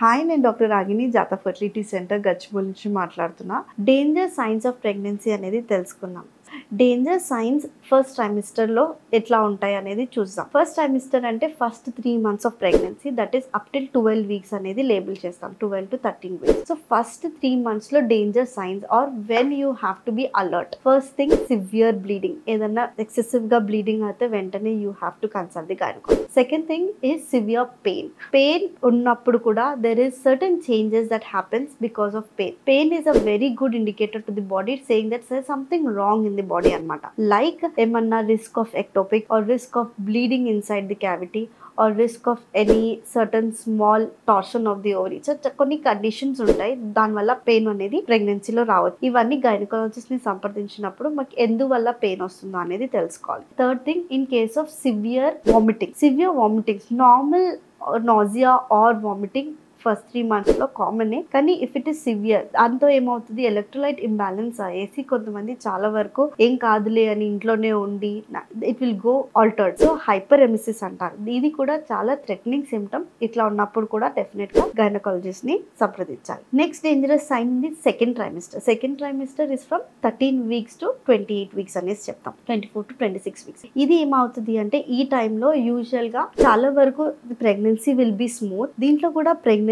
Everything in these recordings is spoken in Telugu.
హాయ్, నేను డాక్టర్ రాగిని జాతా ఫర్టిలిటీ సెంటర్ గచ్చిబౌలి నుంచి మాట్లాడుతున్నా. డేంజర్ సైన్స్ ఆఫ్ ప్రెగ్నెన్సీ అనేది తెలుసుకుందాం. డేంజర్ సైన్స్ ఫస్ట్ ట్రైమిస్టర్లో ఎట్లా ఉంటాయి అనేది చూద్దాం. ఫస్ట్ ట్రైమిస్టర్ అంటే first 3 months of pregnancy, that is up till 12 weeks అనేది లేబుల్ చేస్తాం. 12 to 13 weeks. సో ఫస్ట్ 3 monthsలో danger signs are when you have to be alert. First thing severe bleeding. ఏదన్నా ఎక్సెసివ్గా బ్లీడింగ్ అయితే వెంటనే you have to consult the gynaecologist. Second thing is severe pain. Pain ఉన్నప్పుడు కూడా there is certain changes that happens because of pain. Pain is a very good indicator to the body saying that there's something wrong in the body anamata. Like emanna risk of ectopic or risk of bleeding inside the cavity or risk of any certain small torsion of the ovary. So కొన్ని కండిషన్స్ ఉంటాయి, దానివల్ల పెయిన్ అనేది ప్రెగ్నెన్సీలో రావచ్చు. ఇవన్నీ గైనకాలజిస్ట్ ని సంప్రదించినప్పుడు మాకు ఎందువల్ల పెయిన్ వస్తుందో అనేది తెలుసుకోవాలి. Third thing, in case of severe vomitings, normal nausea or vomiting first 3 monthsలో కామనే, కానీ ఇఫ్ ఇట్ ఇస్ సివియర్ దాంతో ఏమవుతుంది, ఎలక్ట్రోలైట్ ఇంబ్యాలెన్స్ అయ్యేసి కొంతమంది చాలా వరకు ఏం కాదులే అని ఇంట్లోనే ఉండి it will go altered. So hyper emesis అంటారు. ఇది కూడా చాలా థ్రెటనింగ్ సిమ్టమ్. ఇట్లా ఉన్నప్పుడు కూడా డెఫినెట్ గా గైనకాలజిస్ట్ ని సంప్రదించాలి. Next dangerous sign the second trimester is from 13 weeks to 28 weeks అనేసి చెప్తాం. 24 to 26 weeks. ఇది ఏమవుతుంది అంటే ఈ టైంలో యూజువల్ గా చాలా వరకు ప్రెగ్నెన్సీ విల్ బి స్మూత్. దీంట్లో కూడా ప్రెగ్నెన్సీ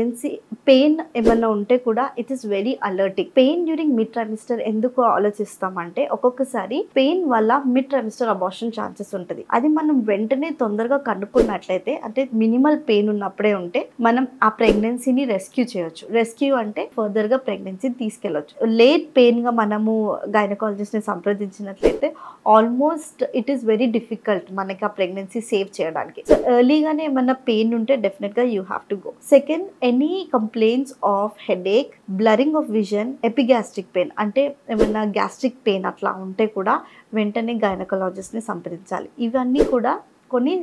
పెయిన్ ఏమన్నా ఉంటే కూడా it is very alerting. Pain during mid trimester ఎందుకు ఆలోచిస్తామంటే ఒక్కొక్కసారి పెయిన్ వల్ల మిడ్ ట్రైమిస్టర్ అబార్షన్ ఛాన్సెస్ ఉంటుంది. అది మనం వెంటనే తొందరగా కనుక్కున్నట్లయితే, అంటే మినిమల్ పెయిన్ ఉన్నప్పుడే ఉంటే మనం ఆ ప్రెగ్నెన్సీని రెస్క్యూ చేయొచ్చు. రెస్క్యూ అంటే ఫర్దర్ గా ప్రెగ్నెన్సీ తీసుకెళ్లొచ్చు. లేట్ పెయిన్ గా మనము గైనకాలజిస్ట్ ని సంప్రదించినట్లయితే almost it is very difficult మనకి ఆ ప్రెగ్నెన్సీ సేవ్ చేయడానికి. సో ఎర్లీగానే ఏమన్నా పెయిన్ ఉంటే డెఫినెట్ గా you have to go. Second, any complaints of headache, blurring of vision, epigastric pain అంటే ఏమన్నా గ్యాస్ట్రిక్ పెయిన్ అట్లా ఉంటే కూడా వెంటనే గైనకాలజిస్ట్ ని సంప్రదించాలి. ఇవన్నీ కూడా కొన్ని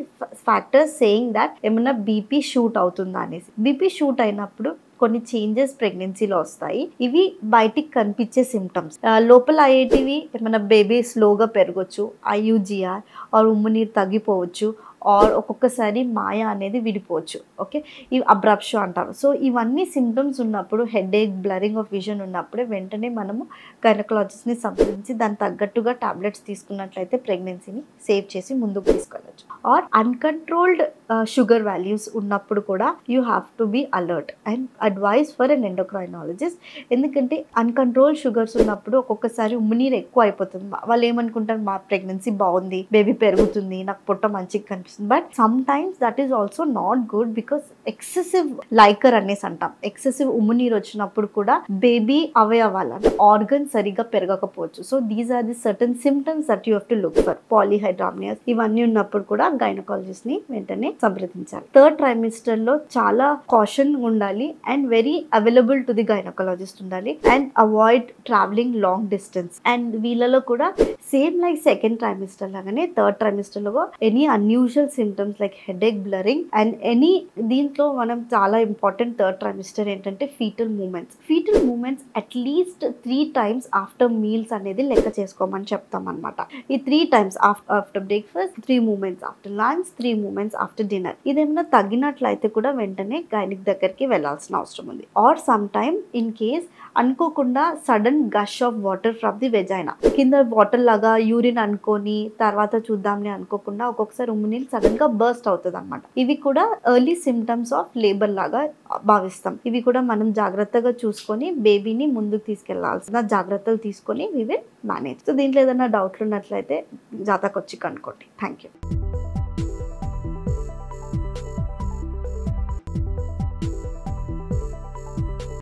ఫ్యాక్టర్స్ సేయింగ్ దట్ ఏమన్నా బీపీ షూట్ అవుతుందా అనేసి. బీపీ షూట్ అయినప్పుడు కొన్ని చేంజెస్ ప్రెగ్నెన్సీలో వస్తాయి. ఇవి బయటికి కనిపించే సిమ్టమ్స్. లోపల అయ్యేటివి ఏమైనా బేబీ స్లోగా పెరగచ్చు, IUGR ఆర్ ఉమ్ము నీరు తగ్గిపోవచ్చు, ఆర్ ఒక్కొక్కసారి మాయ అనేది విడిపోవచ్చు. ఓకే, ఇవి అబ్రాప్షో అంటారు. సో ఇవన్నీ సిమ్టమ్స్ ఉన్నప్పుడు, హెడేక్, బ్లరింగ్ ఆఫ్ విజన్ ఉన్నప్పుడే వెంటనే మనము గైనకాలజిస్ట్ని సంప్రదించి దానికి తగ్గట్టుగా టాబ్లెట్స్ తీసుకున్నట్లయితే ప్రెగ్నెన్సీని సేవ్ చేసి ముందుకు తీసుకెళ్ళచ్చు. ఆర్ అన్కంట్రోల్డ్ షుగర్ వాల్యూస్ ఉన్నప్పుడు కూడా you have to be alert and advise for an endocrinologist. ఎందుకంటే అన్కంట్రోల్డ్ షుగర్స్ ఉన్నప్పుడు ఒక్కొక్కసారి ఉమ్మునీరు ఎక్కువ అయిపోతుంది. వాళ్ళు ఏమనుకుంటారు, మా ప్రెగ్నెన్సీ బాగుంది, బేబీ పెరుగుతుంది, నాకు పొట్ట మంచిగా కనిపిస్తుంది. But some times that is also not good because excessive liker అనేసి అంటాం. ఎక్సెసివ్ ఉమ్మునీరు వచ్చినప్పుడు కూడా బేబీ అవయవాలు అంటే ఆర్గన్ సరిగా పెరగకపోవచ్చు. So these are the certain symptoms that you have to look for. Polyhydramnios ఇవన్నీ ఉన్నప్పుడు కూడా గైనకాలజిస్ట్ ని వెంటనే సంప్రదించాలి. థర్డ్ ట్రైమిస్టర్ లో చాలా కాషన్ ఉండాలి and very available to the gynaecologist ఉండాలి and avoid travelling long distance. And వీళ్ళలో కూడా సేమ్ లైక్ సెకండ్ ట్రైమిస్టర్ లాగానే థర్డ్ ట్రైమిస్టర్ లో any unusual symptoms like headache, blurring and any. దీంట్లో మనం చాలా ఇంపార్టెంట్ థర్డ్ ట్రైమిస్టర్ ఏంటంటే foetal movements at least 3 times after meals అనేది లెక్క చేసుకోమని చెప్తాం అనమాట. ఈ 3 times after breakfast, 3 moments after lunch, 3 moments after dinner. ఇదేమైనా తగ్గినట్లయితే కూడా వెంటనే గైనిక్ దగ్గరికి వెళ్లాల్సిన అవసరం ఉంది. Or some time in case అనుకోకుండా sudden gush of water from the vagina, కింద వాటర్ లాగా యూరిన్ అనుకొని తర్వాత చూద్దాంని అనుకోకుండా ఒక్కొక్కసారి ఉమ్మునీళ్ళు సడన్ గా బర్స్ట్ అవుతుంది అనమాట. ఇవి కూడా ఎర్లీ సిమ్టమ్స్ ఆఫ్ లేబర్ లాగా భావిస్తాం. ఇవి కూడా మనం జాగ్రత్తగా చూసుకొని బేబీని ముందుకు తీసుకెళ్లాల్సిన జాగ్రత్తలు తీసుకొని వి విల్ మేనేజ్. సో దీంట్లో ఏదైనా డౌట్లు ఉన్నట్లయితే జాతాకు వచ్చి కనుక్కోండి. Thank you.